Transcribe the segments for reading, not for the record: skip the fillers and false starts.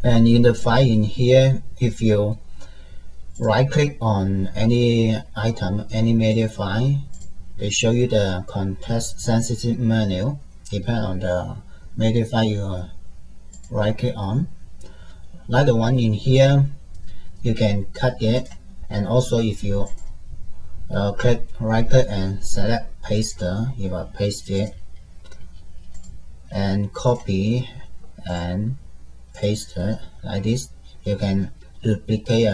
And in the file in here, if you right click on any item, any media file, they show you the context sensitive menu. Depend on the media file you right click on. Like the one in here, you can cut it, and also if you right click and select paste, you will paste it, and copy and paste it like this. You can duplicate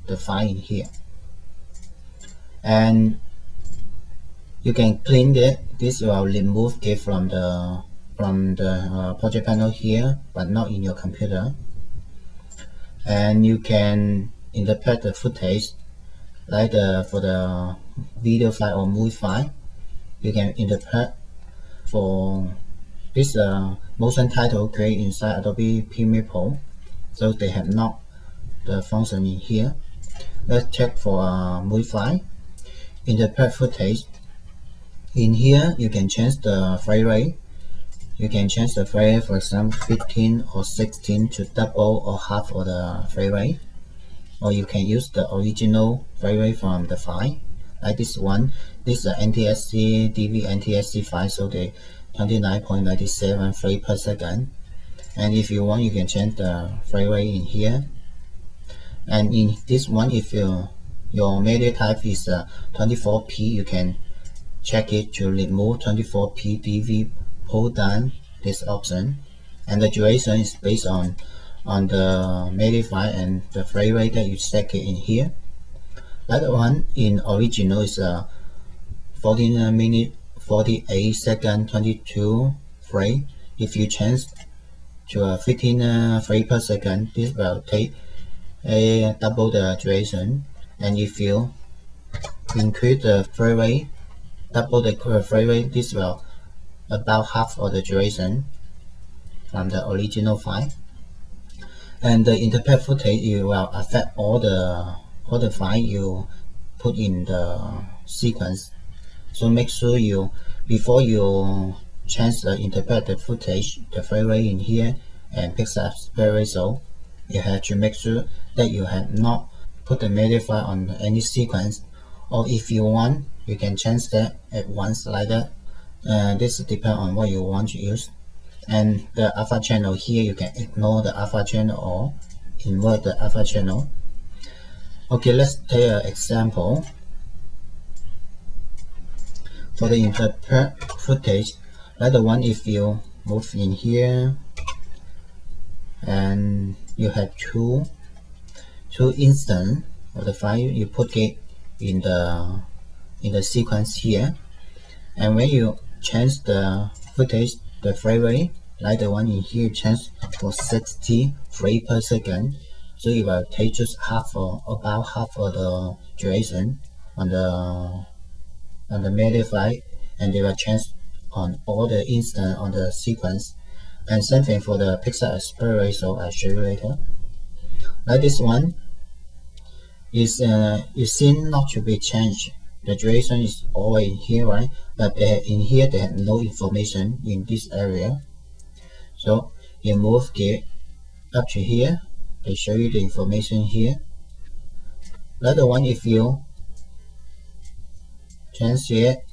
the file in here, and you can clean it. This will remove it from the project panel here, but not in your computer. And you can interpret the footage, like for the video file or movie file. You can interpret for this motion title created inside Adobe Premiere Pro, so they have not the function in here. Let's check for a movie file. Interpret footage. In here, you can change the frame rate. You can change the frame rate, for example, 15 or 16 to double or half of the frame rate. Or you can use the original frame rate from the file, like this one. This is an NTSC DV NTSC file, so they 29.97 frames per second. And if you want, you can change the frame rate in here. And in this one, if your media type is 24p, you can check it to remove 24p DV, pull down this option. And the duration is based on the media file and the frame rate that you set it in here. That one in original is 14 minute 48 second 22 frame. If you change to 15 frames per second, this will take double the duration. And if you increase the frame rate, double the frame rate, this will about half of the duration from the original file. And the interpret footage, it will affect all the file you put in the sequence. So make sure you, before you change the interpret the footage, the frame rate in here and pixel aspect ratio, you have to make sure that you have not put the media file on any sequence. Or if you want, you can change that at once like that. This depends on what you want to use. And the alpha channel here, you can ignore the alpha channel or invert the alpha channel. Okay, let's take an example. For the interpret footage, like the one, if you move in here and you have two instances of the file, you put it in the sequence here. And when you change the footage, the frame rate, like the one in here, change for 60 frames per second, so it will take just about half of the duration on the media file, and they will change on all the instant on the sequence. And same thing for the pixel aspect ratio, I'll show you later. Like this one is seen not to be changed. The duration is always in here, right? But in here they have no information in this area. So you move it up to here, they show you the information here. Like the one, if you change it,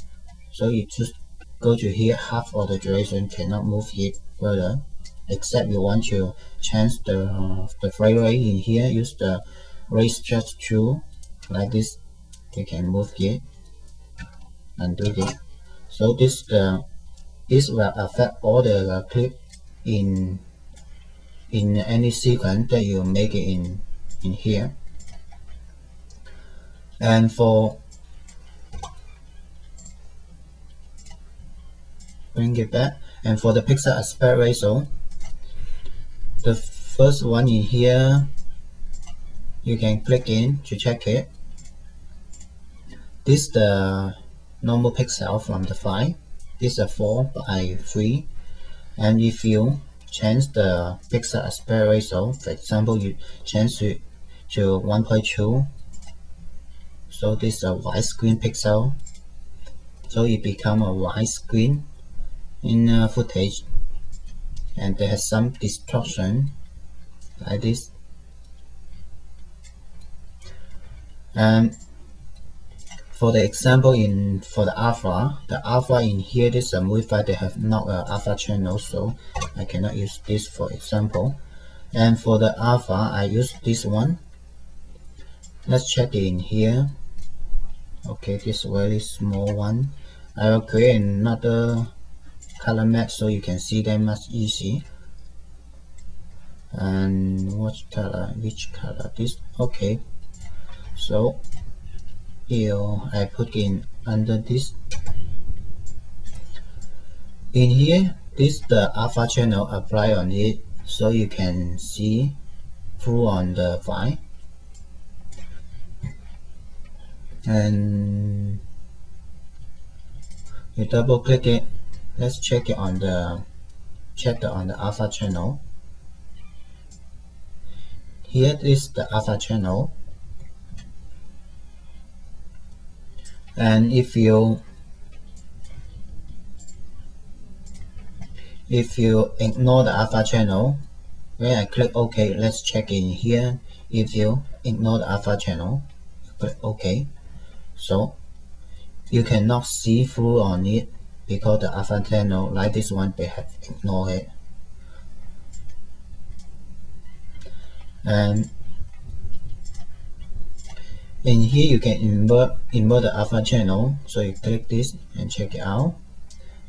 so you just go to here, half of the duration, cannot move it further, except you want to change the frame rate in here. Use the rate stretch tool like this, you can move it and do it. So this will affect all the clip in any sequence that you make it in here. And for bring it back, and for the pixel aspect ratio, the first one in here, you can click in to check it. This is the normal pixel from the file. This is 4 by 3. And if you change the pixel aspect ratio, for example, you change it to 1.2, so this is a widescreen pixel, so it become a widescreen in footage, and there has some distortion. like this. And for the example, for the alpha in here, this is a movie file. They have not an alpha channel, so I cannot use this for example. And for the alpha, I use this one. Let's check it in here. Okay, this very small one. I will create another color map so you can see them much easy. And which color? This. Okay. So here I put in under this. In here, this the alpha channel apply on it, so you can see through on the file. And you double click it. Let's check it on the alpha channel. Here is the alpha channel. And if you ignore the alpha channel, when I click OK, let's check in here. If you ignore the alpha channel, click OK. So you cannot see through on it because the alpha channel, like this one, they have ignored it. And in here you can invert the alpha channel. So you click this and check it out.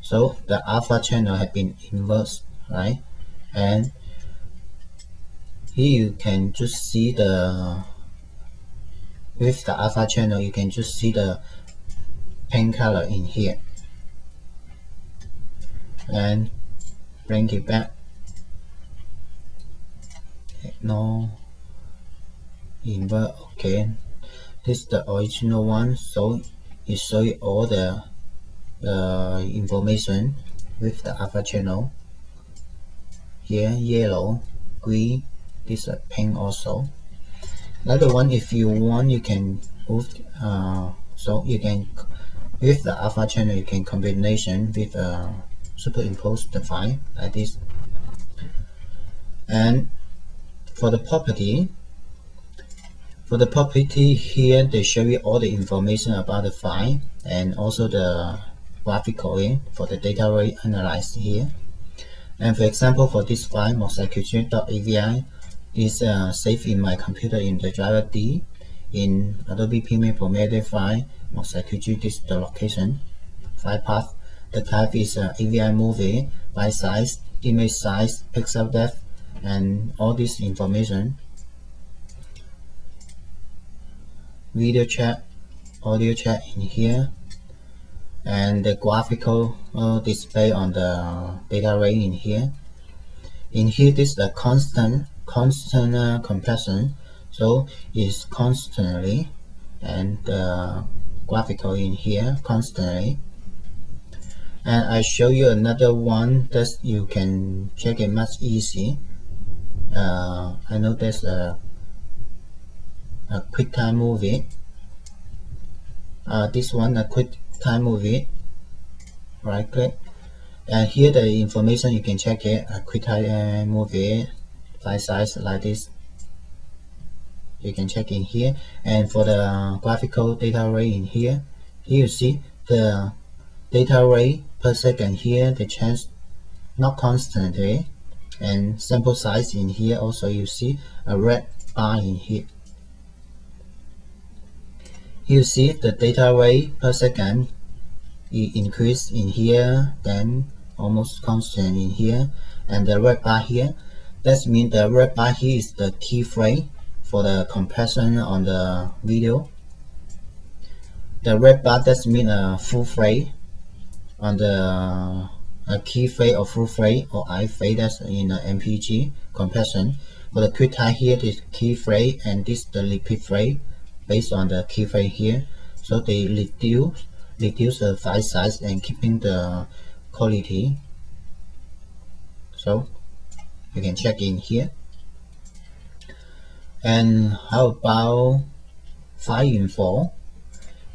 So the alpha channel has been inverted, right? And here you can just see with the alpha channel, you can just see the pink color in here. And bring it back. Ignore, invert. Okay, this is the original one, so it shows all the information with the alpha channel. Here yellow, green, this is a pink also. Another one, if you want, you can move. So you can, with the alpha channel, you can combination with superimpose the file like this. And for the property here, they show you all the information about the file and also the graphically for the data rate analyzed here. And for example, for this file, mosaicqg.avi is saved in my computer in the driver D in Adobe Premiere Pro media file. mosaicqg, this is the location, file path. The type is AVI movie, byte size, image size, pixel depth, and all this information. Video chat, audio chat in here, and the graphical display on the data rate in here. In here, this is the constant compression, so it's constantly, and the graphical in here constantly. And I show you another one that you can check it much easy. I know there's a QuickTime movie. This one, a QuickTime movie. Right click, and here the information you can check it. A QuickTime movie, file size like this. You can check in here. And for the graphical data rate in here, you see the data rate per second here, they change not constantly. And sample size in here also, you see a red bar in here. You see the data rate per second, it increase in here, then almost constant in here, and the red bar here, that means the red bar here is the key frame for the compression on the video. The red bar, that means a full frame on the key frame or full frame or I frame, that's in the MPG compression. For the QuickTime here, this key frame, and this the repeat frame based on the key frame here. So they reduce the file size and keeping the quality. So you can check in here. And how about file info?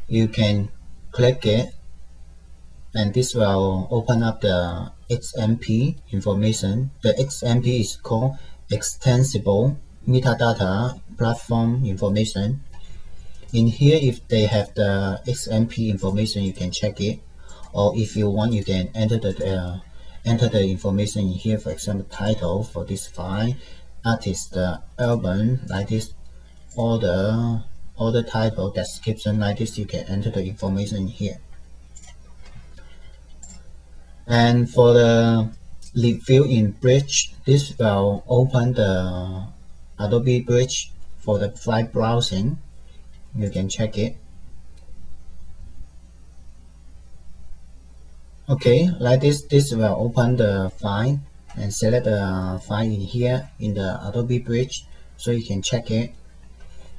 You can click it, and this will open up the XMP information. The XMP is called extensible metadata platform information. In here, if they have the XMP information, you can check it, or if you want, you can enter the information in here. For example, title for this file, artist, album, like this, all the title description like this. You can enter the information in here. And for the review in Bridge, this will open the Adobe Bridge for the file browsing. You can check it. Okay, like this will open the file and select the file in here in the Adobe Bridge, so you can check it.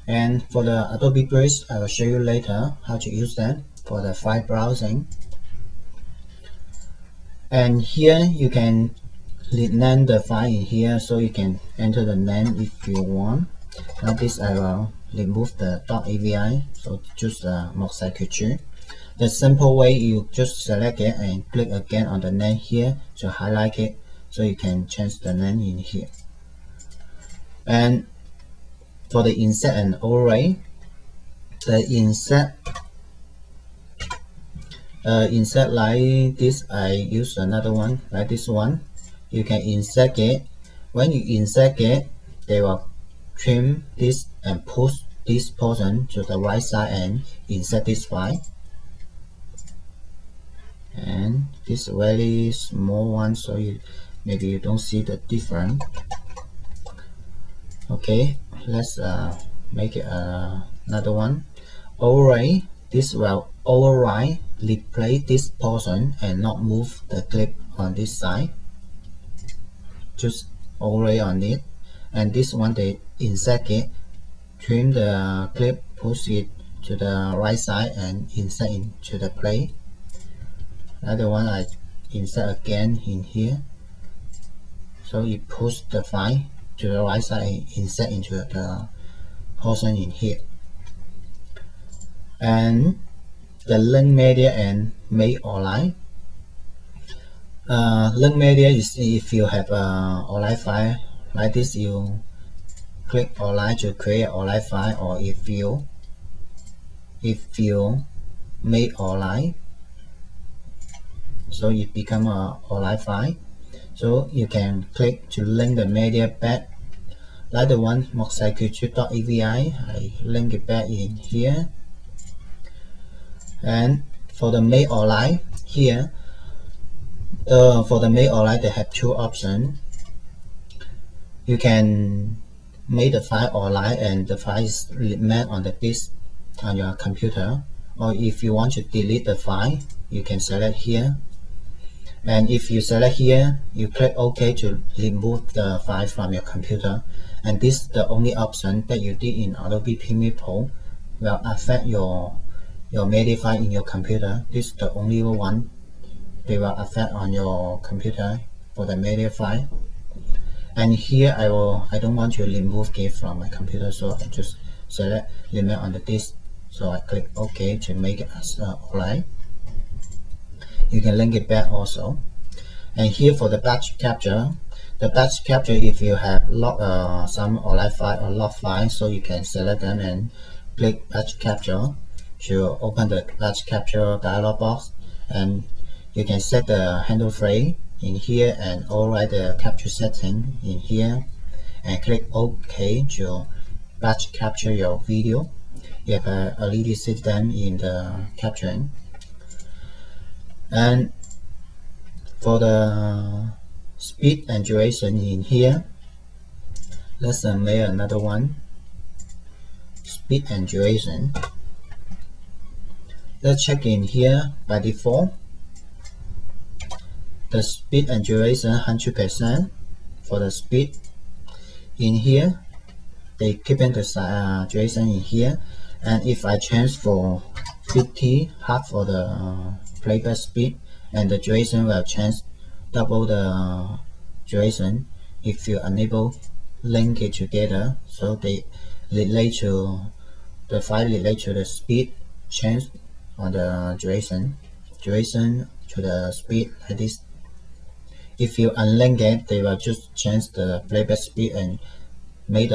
And for the Adobe Bridge, I will show you later how to use that for the file browsing. And here you can rename the file in here, so you can enter the name if you want. Like this, I will remove the .avi, so choose the Mosaic Culture. The simple way, you just select it and click again on the name here to highlight it, so you can change the name in here. And for the insert and overlay, the insert like this, I use another one like this one. You can insert it. When you insert it, they will trim this and push this portion to the right side and insert this file. And this very small one, so maybe you don't see the difference. Okay, let's make it another one. Overlay, this will override, replace this portion and not move the clip on this side. Just overlay on it. And this one, they insert it, trim the clip, push it to the right side and insert into the plate. Another one, I insert again in here, so it push the file to the right side and insert into the portion in here. And the link media and make online. Link media is if you have a online file like this, you click online to create an online file, or if you make online, so it become a online file. So you can click to link the media back, like the one mosaiculture.avi. I link it back in here. And for the make online here, for the make online, they have two options. You can make the file online and the file is remain on the disk on your computer, or if you want to delete the file, you can select here. And if you select here, you click OK to remove the file from your computer. And this is the only option that you did in Adobe Premiere Pro will affect your media file in your computer. This is the only one they will affect on your computer for the media file. And here I don't want to remove it from my computer, so I just select remain on the disk. So I click OK to make it as online. You can link it back also. And here for the batch capture, if you have some online file or log file, so you can select them and click batch capture to open the batch capture dialog box. And you can set the handle frame in here and override the capture setting in here, and click OK to batch capture your video. You have a LED system in the capturing. And for the speed and duration in here, let's make another one. Speed and duration. Let's check in here. By default, the speed and duration 100%. For the speed in here, they keeping the duration in here. And if I change for 50 half for the playback speed, and the duration will change double the duration if you enable link it together, so they relate to the file relate to the speed change on the duration to the speed like this. If you unlink it, they will just change the playback speed and make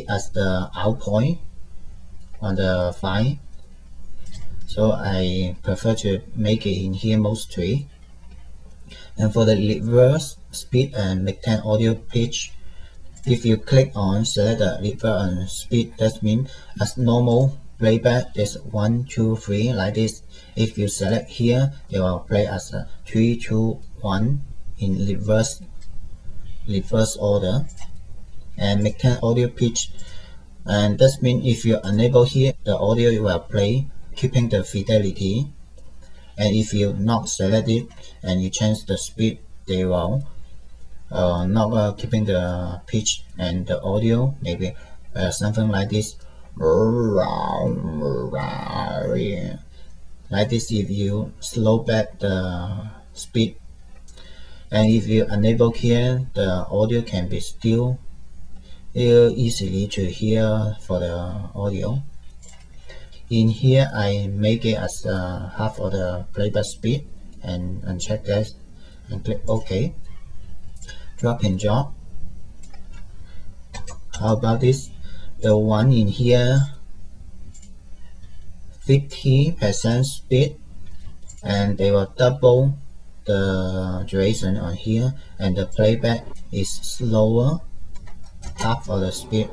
as the out point on the file. So I prefer to make it in here mostly. And for the reverse speed and mid-10 audio pitch, if you click on select the reverse and speed, that means as normal playback is 1, 2, 3 like this. If you select here, they will play as a 3, 2, 1 in reverse order. And mid-10 audio pitch, and that means if you enable here, the audio will play keeping the fidelity. And if you not select it and you change the speed, they will not keeping the pitch and the audio, maybe something like this. Like this if you slow back the speed. And if you enable here, the audio can be still easily to hear for the audio. In here, I make it as half of the playback speed and uncheck that and click OK. Drag and drop. How about this? The one in here, 50% speed, and they will double the duration on here, and the playback is slower, half of the speed.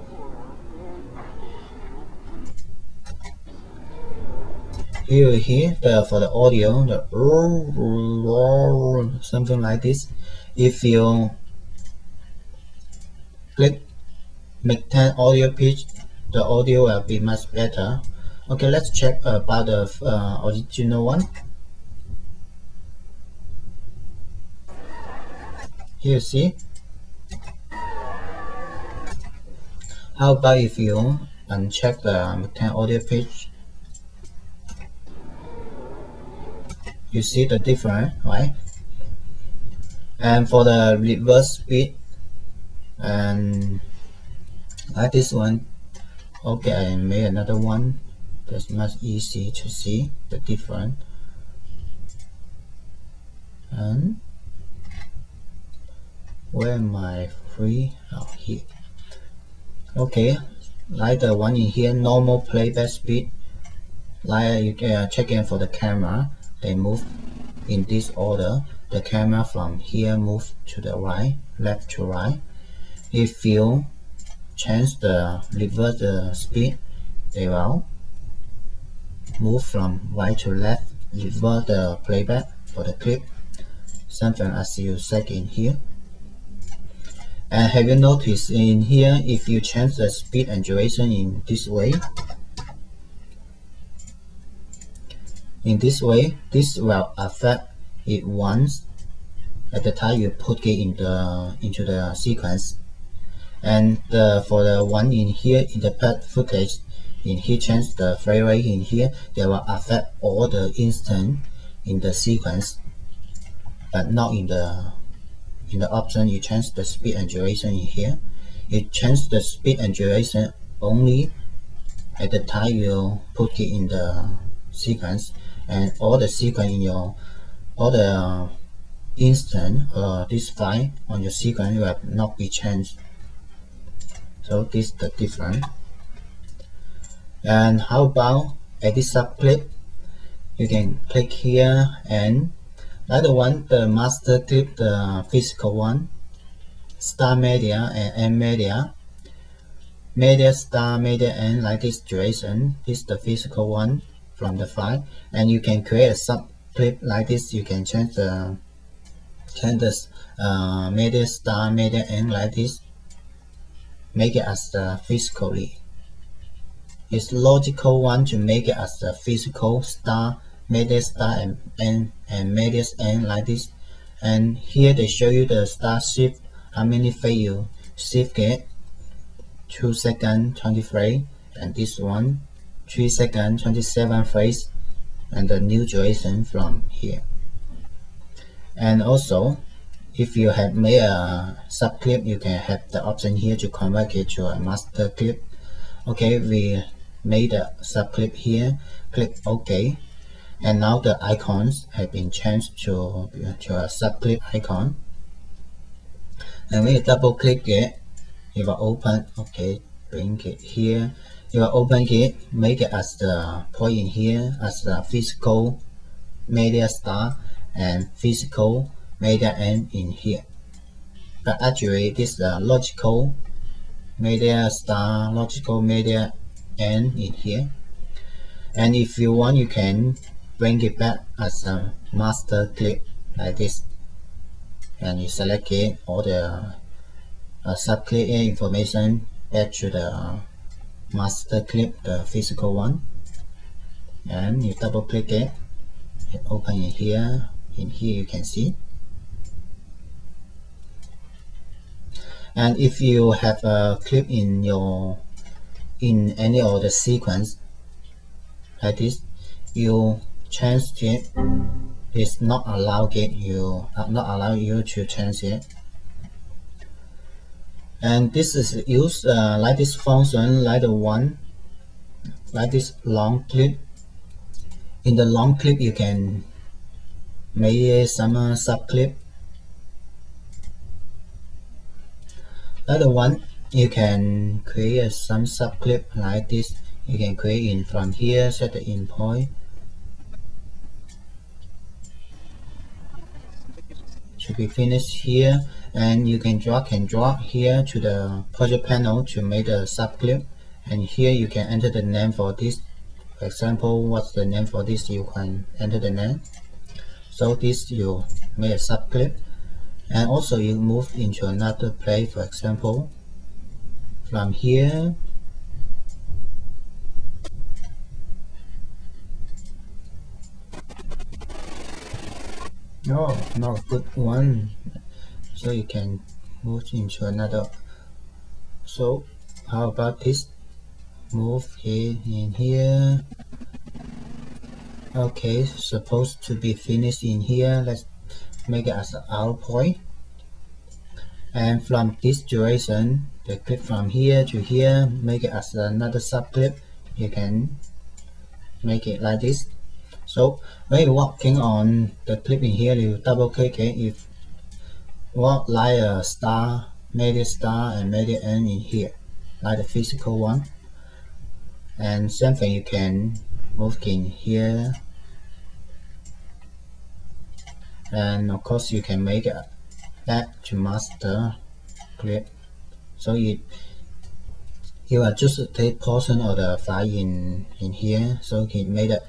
Here for the audio, the something like this. If you click mid-10 audio pitch, the audio will be much better. Okay, let's check about the original one. Here you see. How about if you uncheck the mid-10 audio pitch? You see the difference, right? And for the reverse speed, and like this one, okay, I made another one that's much easy to see the difference. And where am I free? Oh, here. Okay, like the one in here, normal playback speed. Like you can check in for the camera, they move in this order. The camera from here move to the right, left to right. If you change the reverse the speed, they will move from right to left, reverse the playback for the clip, something as you set in here. And have you noticed in here, if you change the speed and duration in this way, this will affect it once at the time you put it into the sequence. And for the one in here in the pet footage, in here change the frame rate in here, they will affect all the instant in the sequence, but not in the option you change the speed and duration in here. You change the speed and duration only at the time you put it in the sequence, and all the sequence in your all the instant this file on your sequence will not be changed. So this is the difference. And how about edit subclip? You can click here, and like the one, the master clip, the physical one, start media and end media, media start, media end, like this duration. This is the physical one from the file, and you can create a subclip like this. You can change the media start, media end like this. Make it as the physically. It's logical one to make it as the physical start, media start and media end like this. And here they show you the start shift, how many frames you shift it. 2 seconds 20 frames, and this one 3 seconds 27 frames, and the new duration from here. And also, if you have made a subclip, you can have the option here to convert it to a master clip. Okay, we made a subclip here, click OK. And now the icons have been changed to a subclip icon. And when you double click it, you will open, okay, bring it here. You will open it, make it as the point in here, as the physical media start and physical media end in here. But actually, this is the logical media start, logical media end in here. And if you want, you can bring it back as a master clip like this. And you select it, all the subclip information back to the master clip, the physical one. And you double click it, open it here. In here you can see. And if you have a clip in any of the sequence like this, you change it. It's not allowed you to change it. And this is used like this function, like this long clip. In the long clip, you can make some subclip. Like the one, you can create some subclip like this. You can create in from here, set the in point. Should be finished here, and you can drag and drop here to the project panel to make the subclip. And here you can enter the name for this. For example, what's the name for this? You can enter the name. So this you make a subclip, and also you move into another place. For example, from here. No, not a good one. So you can move into another. So how about this? Move it in here. Okay, supposed to be finished in here. Let's make it as an out point. And from this duration, the clip from here to here, make it as another subclip. You can make it like this. So when you're working on the clip in here, you double click it. If what like a star, media start and media end in here, like the physical one. And same thing, you can move in here. And of course, you can make it back to master clip. So you are just take portion of the file in here. So you can make it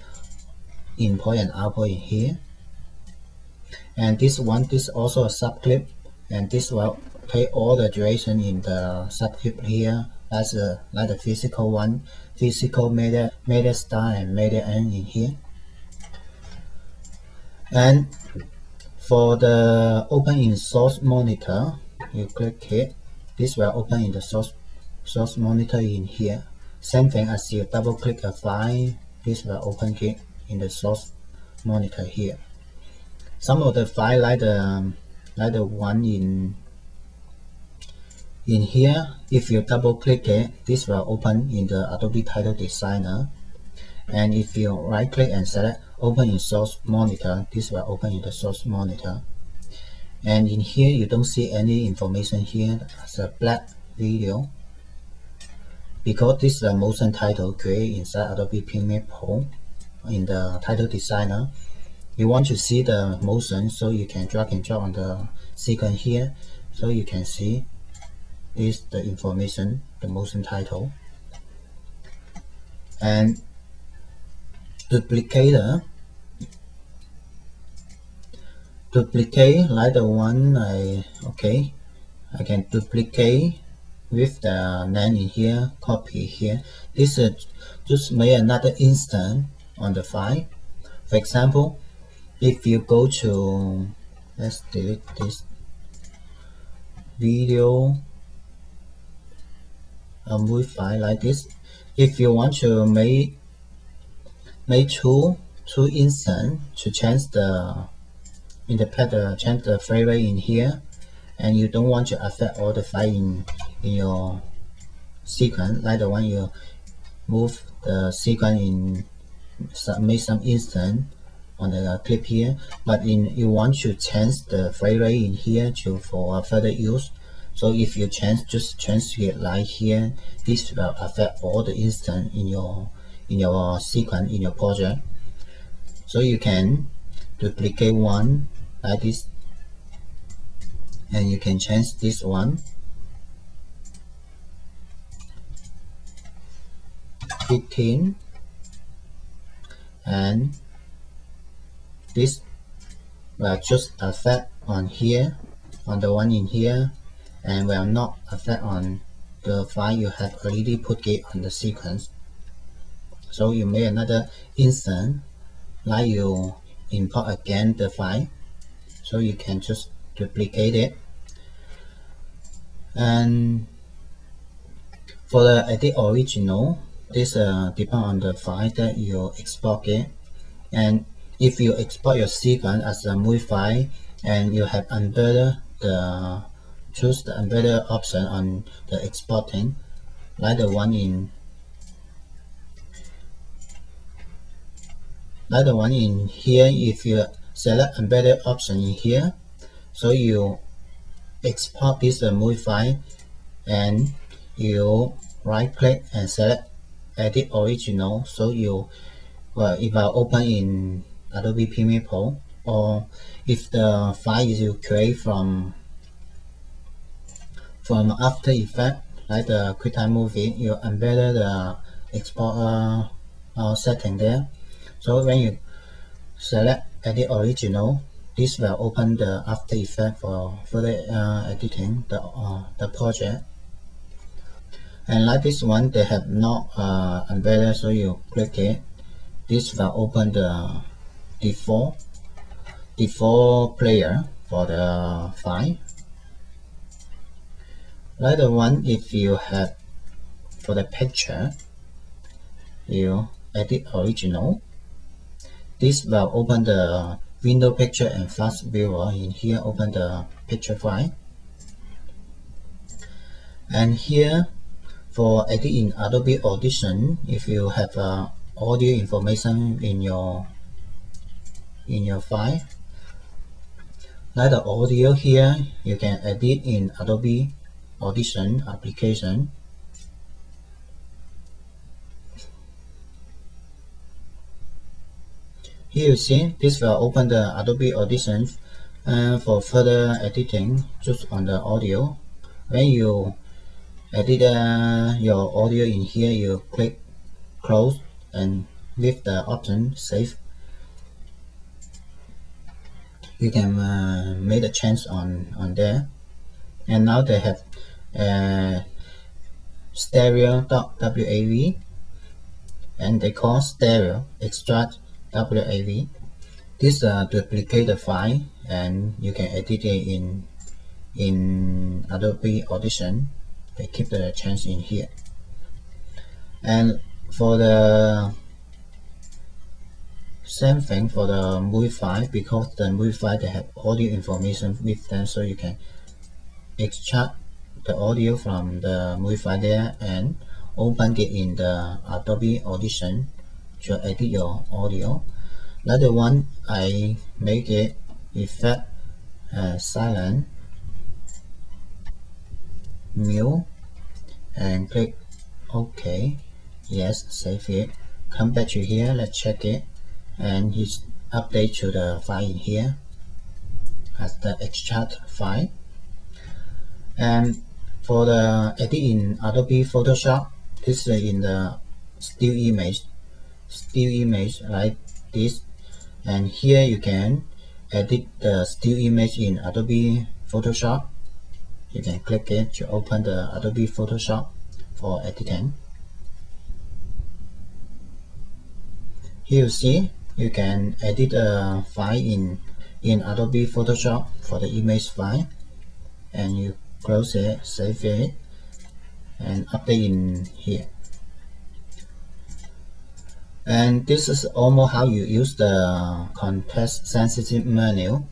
input and output in here. And this also a subclip, and this will take all the duration in the subclip here. That's like the physical one, physical media start and media end in here. And for the open in source monitor, you click it. This will open in the source monitor in here. Same thing as you double click a file, this will open it in the source monitor here. Some of the file like the one in here, if you double click it, this will open in the Adobe Title Designer. And if you right click and select open in source monitor, this will open in the source monitor. And in here you don't see any information here as a black video, because this is a motion title created inside Adobe Premiere Pro in the title designer. You want to see the motion, so you can drag and drop on the sequence here, so you can see this the information, the motion title. And duplicate like the one I can duplicate with the name in here, copy here. This is just make another instance on the file. For example, if you go to, let's delete this video, a movie file like this. If you want to make two instance to change the change the frame rate in here, and you don't want to affect all the file in your sequence, like the one you move the sequence in, make some instance clip here, but you want to change the frame rate in here for further use. So if you just change it like here, this will affect all the instance in your sequence in your project. So you can duplicate one like this, and you can change this one 15, and this will just affect on here, on the one in here, and will not affect on the file you have already put it on the sequence. So you make another instance, like you import again the file, so you can just duplicate it. And for the edit original, this depends on the file that you export it. And if you export your sequence as a MOV file and you have choose the embedded option on the exporting, like the one in here, if you select embedded option in here, so you export this MOV file and you right click and select edit original, so it will open in Adobe Premiere Pro. Or if the file is you create from After Effects, like the QuickTime Movie, you embed the exporter setting there. So when you select edit original, this will open the After Effects for further editing the project. And like this one, they have not embedded, so you click it. This will open the default player for the file. Like the one, if you have for the picture, you edit original, this will open the window picture and fast viewer. In here, open the picture file. And here for edit in Adobe Audition, if you have audio information in your file, like the audio here, you can edit in Adobe Audition application. Here you see this will open the Adobe Audition for further editing just on the audio. When you edit your audio in here, you click close and with the option save, you can make a change on there. And now they have stereo.wav, and they call stereo extract WAV. This duplicate the file and you can edit it in Adobe Audition. They keep the change in here. And for the same thing for the movie file, because the movie file they have audio information with them, so you can extract the audio from the movie file there and open it in the Adobe Audition to edit your audio. Another one, I make it effect silent mute and click OK. Yes, save it. Come back to here, let's check it, and hit update to the file in here as the extract file. And for the edit in Adobe Photoshop, this is in the still image like this, and here you can edit the still image in Adobe Photoshop. You can click it to open the Adobe Photoshop for editing. Here you see you can edit a file in Adobe Photoshop for the image file, and you close it, save it, and update in here. And this is almost how you use the context sensitive menu.